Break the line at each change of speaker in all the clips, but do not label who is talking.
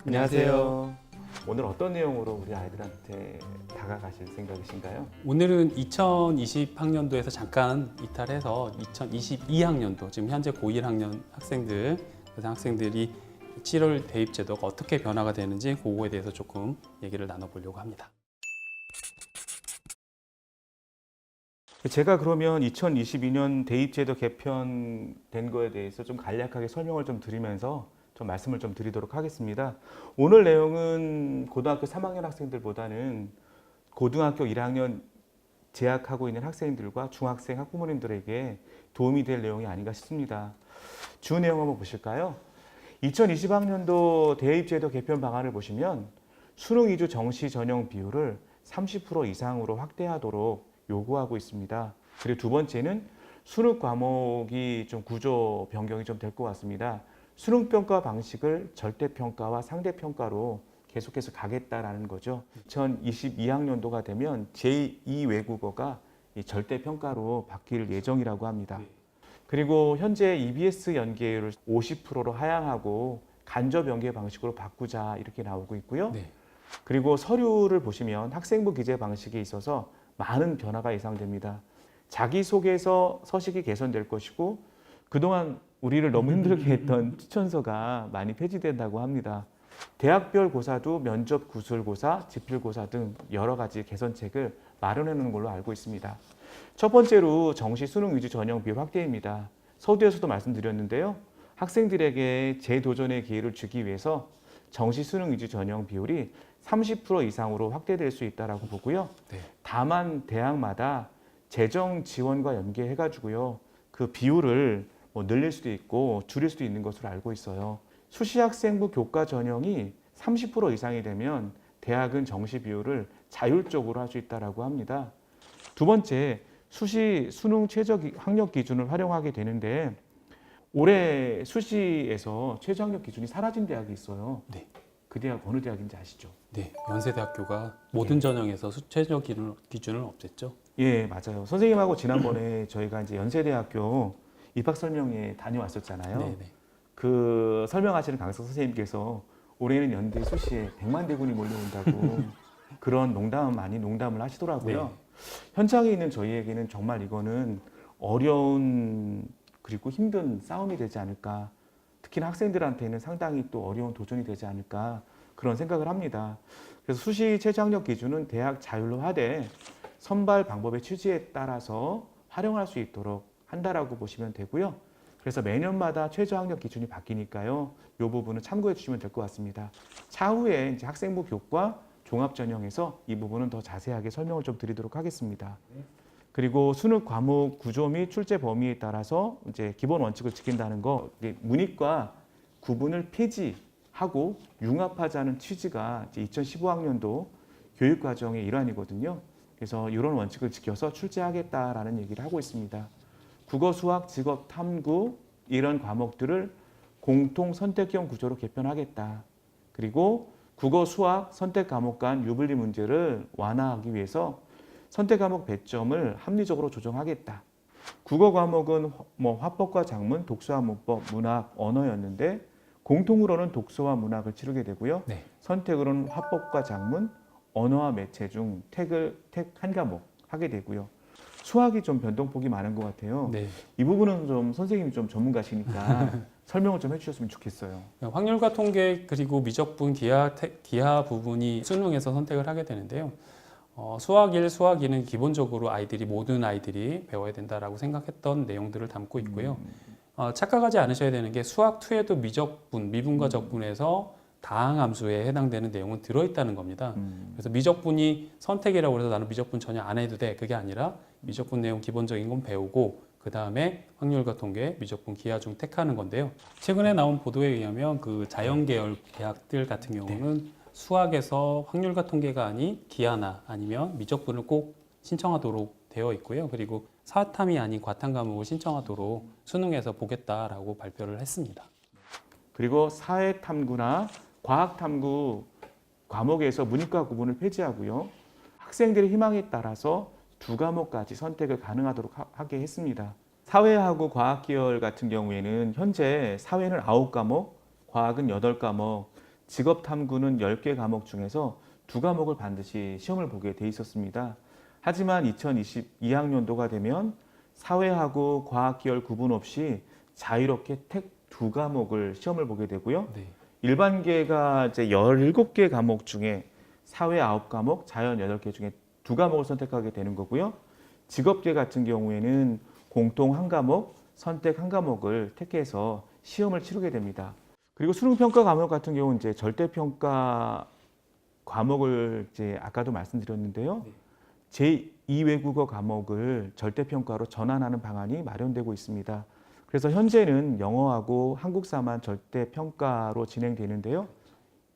안녕하세요. 오늘 어떤 내용으로 우리 아이들한테 다가가실 생각이신가요?
오늘은 2020학년도에서 잠깐 이탈해서 2022학년도, 지금 현재 고1학년 학생들, 학생들이 7월 대입 제도가 어떻게 변화가 되는지 그거에 대해서 조금 얘기를 나눠보려고 합니다.
제가 그러면 2022년 대입제도 개편된 거에 대해서 좀 간략하게 설명을 좀 드리면서 좀 말씀을 좀 드리도록 하겠습니다. 오늘 내용은 고등학교 3학년 학생들보다는 고등학교 1학년 재학하고 있는 학생들과 중학생 학부모님들에게 도움이 될 내용이 아닌가 싶습니다. 주 내용 한번 보실까요? 2020학년도 대입제도 개편 방안을 보시면 수능 위주 정시 전형 비율을 30% 이상으로 확대하도록 요구하고 있습니다. 그리고 두 번째는 수능 과목이 좀 구조 변경이 좀 될 것 같습니다. 수능 평가 방식을 절대평가와 상대평가로 계속해서 가겠다라는 거죠. 2022학년도가 되면 제2 외국어가 절대평가로 바뀔 예정이라고 합니다. 그리고 현재 EBS 연계율을 50%로 하향하고 간접 연계 방식으로 바꾸자 이렇게 나오고 있고요.
네.
그리고 서류를 보시면 학생부 기재 방식에 있어서 많은 변화가 예상됩니다. 자기소개서 서식이 개선될 것이고 그동안 우리를 너무 힘들게 했던 추천서가 많이 폐지된다고 합니다. 대학별 고사도 면접 구술고사, 지필고사 등 여러 가지 개선책을 마련해 놓은 걸로 알고 있습니다. 첫 번째로 정시 수능 위주 전형 비율 확대입니다. 서두에서도 말씀드렸는데요. 학생들에게 재도전의 기회를 주기 위해서 정시 수능 위주 전형 비율이 30% 이상으로 확대될 수 있다고 보고요.
네.
다만 대학마다 재정 지원과 연계해가지고요. 그 비율을 늘릴 수도 있고 줄일 수도 있는 것으로 알고 있어요. 수시학생부 교과 전형이 30% 이상이 되면 대학은 정시 비율을 자율적으로 할 수 있다고 합니다. 두 번째, 수시 수능 최저 학력 기준을 활용하게 되는데 올해 수시에서 최저 학력 기준이 사라진 대학이 있어요.
네.
그 대학 어느 대학인지 아시죠?
네. 연세대학교가 모든 전형에서 최저 기준을 없앴죠.
예, 맞아요. 선생님하고 지난번에 저희가 이제 연세대학교 입학 설명회 다녀왔었잖아요.
네.
그 설명하시는 강사 선생님께서 올해는 연대 수시에 100만 대군이 몰려온다고 그런 농담을 하시더라고요.
네.
현장에 있는 저희에게는 정말 이거는 어려운 그리고 힘든 싸움이 되지 않을까. 특히나 학생들한테는 상당히 또 어려운 도전이 되지 않을까 그런 생각을 합니다. 그래서 수시 최저 학력 기준은 대학 자율로 하되 선발 방법의 취지에 따라서 활용할 수 있도록 한다라고 보시면 되고요. 그래서 매년마다 최저 학력 기준이 바뀌니까요. 이 부분은 참고해 주시면 될 것 같습니다. 차후에 이제 학생부 교과 종합 전형에서 이 부분은 더 자세하게 설명을 좀 드리도록 하겠습니다. 그리고 수능 과목 구조 및 출제 범위에 따라서 이제 기본 원칙을 지킨다는 거, 문이과 구분을 폐지하고 융합하자는 취지가 2015학년도 교육 과정의 일환이거든요. 그래서 이런 원칙을 지켜서 출제하겠다라는 얘기를 하고 있습니다. 국어, 수학, 직업, 탐구 이런 과목들을 공통 선택형 구조로 개편하겠다. 그리고 국어, 수학, 선택 과목 간 유불리 문제를 완화하기 위해서 선택 과목 배점을 합리적으로 조정하겠다. 국어 과목은 화법과 작문, 독서와 문법, 문학, 언어였는데 공통으로는 독서와 문학을 치르게 되고요.
네.
선택으로는 화법과 작문, 언어와 매체 중 택 한 과목 하게 되고요. 수학이 좀 변동폭이 많은 것 같아요.
네.
이 부분은 좀 선생님이 좀 전문가시니까 설명을 좀 해주셨으면 좋겠어요.
확률과 통계 그리고 미적분 기하 부분이 수능에서 선택을 하게 되는데요. 수학 1, 수학 2는 기본적으로 모든 아이들이 배워야 된다라고 생각했던 내용들을 담고 있고요. 착각하지 않으셔야 되는 게 수학 2에도 미적분, 미분과 적분에서 다항함수에 해당되는 내용은 들어있다는 겁니다. 그래서 미적분이 선택이라고 해서 나는 미적분 전혀 안 해도 돼. 그게 아니라 미적분 내용 기본적인 건 배우고 그 다음에 확률과 통계, 미적분, 기하 중 택하는 건데요. 최근에 나온 보도에 의하면 그 자연계열 대학들 같은 경우는 수학에서 확률과 통계가 아닌 기하나 아니면 미적분을 꼭 신청하도록 되어 있고요. 그리고 사탐이 아닌 과탐 과목을 신청하도록 수능에서 보겠다라고 발표를 했습니다.
그리고 사회탐구나 과학탐구 과목에서 문이과 구분을 폐지하고요. 학생들의 희망에 따라서 두 과목까지 선택을 가능하도록 하게 했습니다. 사회하고 과학 계열 같은 경우에는 현재 사회는 9과목, 과학은 8과목, 직업 탐구는 10개 과목 중에서 2과목을 반드시 시험을 보게 돼 있었습니다. 하지만 2022학년도가 되면 사회하고 과학 계열 구분 없이 자유롭게 택 2과목을 시험을 보게 되고요.
네.
일반계가 이제 17개 과목 중에 사회 9과목, 자연 8개 중에 2과목을 선택하게 되는 거고요. 직업계 같은 경우에는 공통 1과목, 선택 1과목을 택해서 시험을 치르게 됩니다. 그리고 수능평가 과목 같은 경우는 이제 절대평가 과목을 이제 아까도 말씀드렸는데요. 제2외국어 과목을 절대평가로 전환하는 방안이 마련되고 있습니다. 그래서 현재는 영어하고 한국사만 절대평가로 진행되는데요.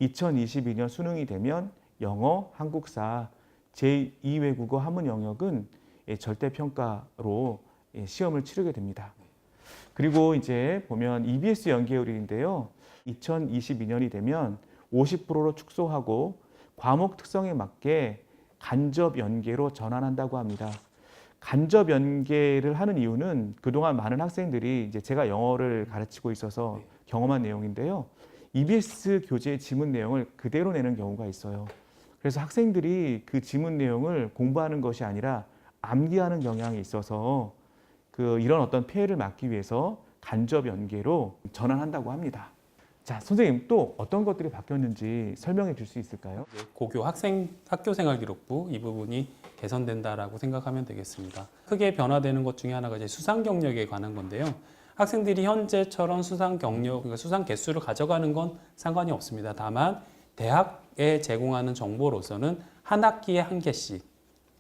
2022년 수능이 되면 영어, 한국사, 제2외국어 한문 영역은 절대평가로 시험을 치르게 됩니다. 그리고 이제 보면 EBS 연계율인데요. 2022년이 되면 50%로 축소하고 과목 특성에 맞게 간접 연계로 전환한다고 합니다. 간접 연계를 하는 이유는 그동안 많은 학생들이 이제 제가 영어를 가르치고 있어서 경험한 내용인데요. EBS 교재 지문 내용을 그대로 내는 경우가 있어요. 그래서 학생들이 그 지문 내용을 공부하는 것이 아니라 암기하는 경향이 있어서 이런 어떤 폐해를 막기 위해서 간접 연계로 전환한다고 합니다. 자, 선생님 또 어떤 것들이 바뀌었는지 설명해 줄 수 있을까요?
고교 학교생활기록부 이 부분이 개선된다라고 생각하면 되겠습니다. 크게 변화되는 것 중에 하나가 이제 수상 경력에 관한 건데요. 학생들이 현재처럼 수상 경력, 그러니까 수상 개수를 가져가는 건 상관이 없습니다. 다만 대학에 제공하는 정보로서는 한 학기에 한 개씩.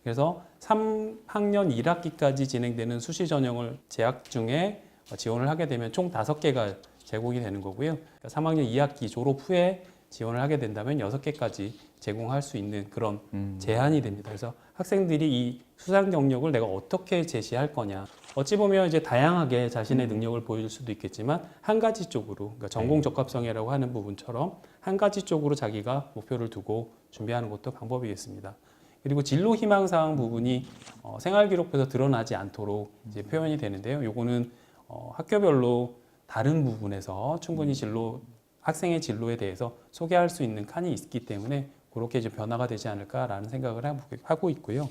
그래서 3학년 1학기까지 진행되는 수시 전형을 재학 중에 지원을 하게 되면 총 5개가 제공이 되는 거고요. 3학년 2학기 졸업 후에 지원을 하게 된다면 6개까지 제공할 수 있는 그런 제한이 됩니다. 그래서 학생들이 이 수상 경력을 내가 어떻게 제시할 거냐. 어찌 보면 이제 다양하게 자신의 능력을 보여줄 수도 있겠지만 한 가지 쪽으로, 그러니까 전공 적합성이라고 하는 부분처럼 한 가지 쪽으로 자기가 목표를 두고 준비하는 것도 방법이겠습니다. 그리고 진로 희망 사항 부분이 생활기록부에서 드러나지 않도록 이제 표현이 되는데요. 요거는 학교별로 다른 부분에서 충분히 학생의 진로에 대해서 소개할 수 있는 칸이 있기 때문에 그렇게 이제 변화가 되지 않을까라는 생각을 하고 있고요.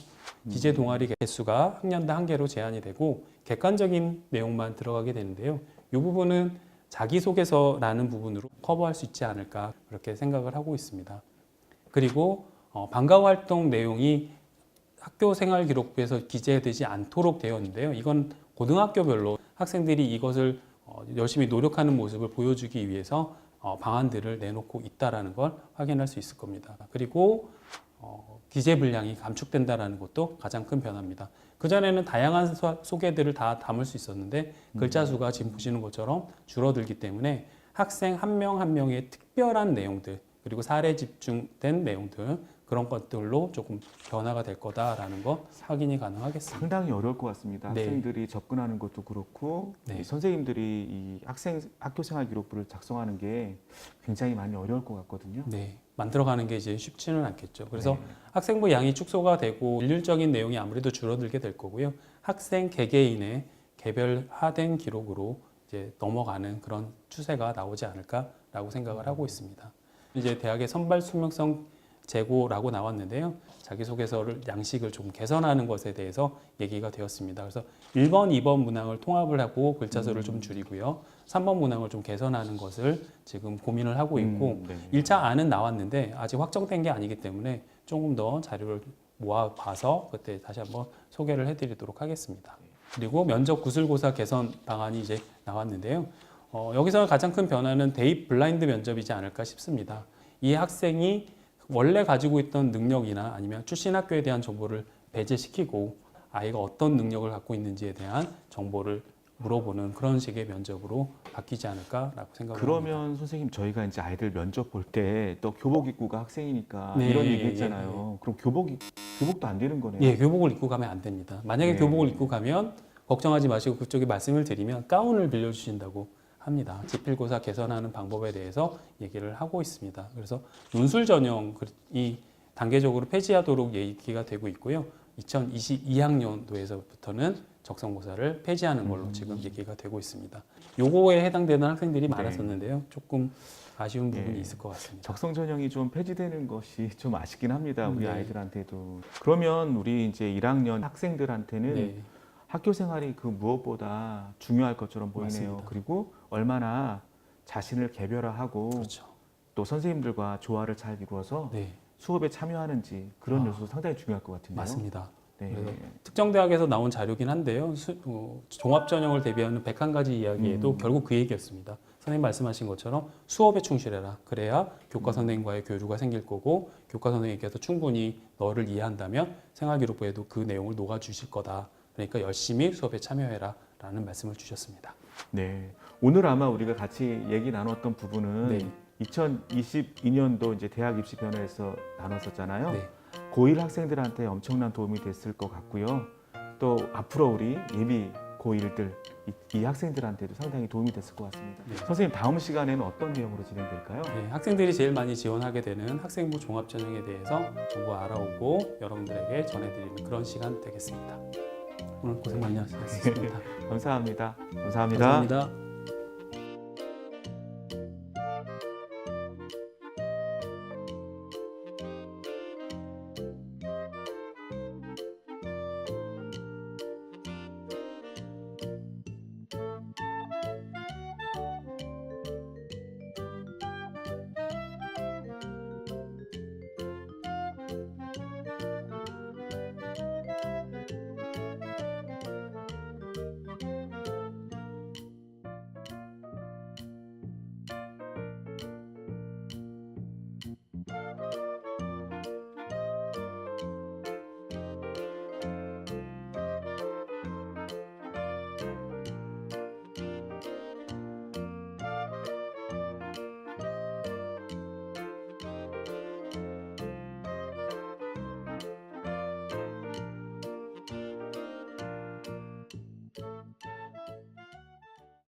기재 동아리 개수가 학년당 1개로 제한이 되고 객관적인 내용만 들어가게 되는데요. 이 부분은 자기소개서라는 부분으로 커버할 수 있지 않을까 그렇게 생각을 하고 있습니다. 그리고 방과 활동 내용이 학교생활기록부에서 기재되지 않도록 되어 있는데요. 이건 고등학교별로 학생들이 이것을 열심히 노력하는 모습을 보여주기 위해서 방안들을 내놓고 있다는 걸 확인할 수 있을 겁니다. 그리고 기재 분량이 감축된다는 것도 가장 큰 변화입니다. 그전에는 다양한 소개들을 다 담을 수 있었는데 글자 수가 지금 보시는 것처럼 줄어들기 때문에 학생 한 명 한 명의 특별한 내용들 그리고 사례 집중된 내용들 그런 것들로 조금 변화가 될 거다라는 거 확인이 가능하겠습니다.
상당히 어려울 것 같습니다.
네.
학생들이 접근하는 것도 그렇고
네.
이 선생님들이 이 학교생활기록부를 작성하는 게 굉장히 많이 어려울 것 같거든요.
네, 만들어가는 게 이제 쉽지는 않겠죠. 그래서
네.
학생부 양이 축소가 되고 일률적인 내용이 아무래도 줄어들게 될 거고요. 학생 개개인의 개별화된 기록으로 이제 넘어가는 그런 추세가 나오지 않을까라고 생각을 하고 있습니다. 이제 대학의 선발 수명성 재고라고 나왔는데요. 자기소개서를 양식을 좀 개선하는 것에 대해서 얘기가 되었습니다. 그래서 1번, 2번 문항을 통합을 하고 글자 수를 좀 줄이고요. 3번 문항을 좀 개선하는 것을 지금 고민을 하고 있고
네.
1차 안은 나왔는데 아직 확정된 게 아니기 때문에 조금 더 자료를 모아봐서 그때 다시 한번 소개를 해드리도록 하겠습니다. 그리고 면접 구술고사 개선 방안이 이제 나왔는데요. 여기서 가장 큰 변화는 대입 블라인드 면접이지 않을까 싶습니다. 이 학생이 원래 가지고 있던 능력이나 아니면 출신 학교에 대한 정보를 배제시키고 아이가 어떤 능력을 갖고 있는지에 대한 정보를 물어보는 그런 식의 면접으로 바뀌지 않을까라고 생각합니다.
그러면 선생님 저희가 이제 아이들 면접 볼 때 또 교복 입고가 학생이니까
네,
이런 얘기 했잖아요. 그럼 교복도 안 되는 거네요.
예, 교복을 입고 가면 안 됩니다. 만약에
네.
교복을 입고 가면 걱정하지 마시고 그쪽에 말씀을 드리면 가운을 빌려주신다고 합니다. 지필고사 개선하는 방법에 대해서 얘기를 하고 있습니다. 그래서 논술 전형이 단계적으로 폐지하도록 얘기가 되고 있고요. 2022학년도에서부터는 적성고사를 폐지하는 걸로 지금 얘기가 되고 있습니다. 요거에 해당되는 학생들이 많았었는데요. 조금 아쉬운 부분이 있을 것 같습니다.
적성 전형이 좀 폐지되는 것이 좀 아쉽긴 합니다. 우리
네.
아이들한테도. 그러면 우리 이제 1학년 학생들한테는
네,
학교 생활이 그 무엇보다 중요할 것처럼 보이네요.
맞습니다.
그리고 얼마나 자신을 개별화하고
그렇죠.
또 선생님들과 조화를 잘 이루어서
네,
수업에 참여하는지 그런 요소도 상당히 중요할 것 같은데요.
맞습니다.
네.
그래서 특정 대학에서 나온 자료긴 한데요. 종합 전형을 대비하는 101가지 이야기에도 결국 그 얘기였습니다. 선생님 말씀하신 것처럼 수업에 충실해라. 그래야 교과 선생님과의 교류가 생길 거고 교과 선생님께서 충분히 너를 이해한다면 생활기록부에도 그 내용을 녹아주실 거다. 그러니까 열심히 수업에 참여해라 라는 말씀을 주셨습니다.
네. 오늘 아마 우리가 같이 얘기 나눴던 부분은
네.
2022년도 이제 대학 입시 변화에서 나눴었잖아요.
네.
고1 학생들한테 엄청난 도움이 됐을 것 같고요. 또 앞으로 우리 예비 고1들 이 학생들한테도 상당히 도움이 됐을 것 같습니다.
네.
선생님 다음 시간에는 어떤 내용으로 진행될까요?
네, 학생들이 제일 많이 지원하게 되는 학생부 종합전형에 대해서 정보 알아오고 여러분들에게 전해드리는 그런 시간 되겠습니다. 오늘 고생 많이 하셨습니다.
감사합니다.
감사합니다.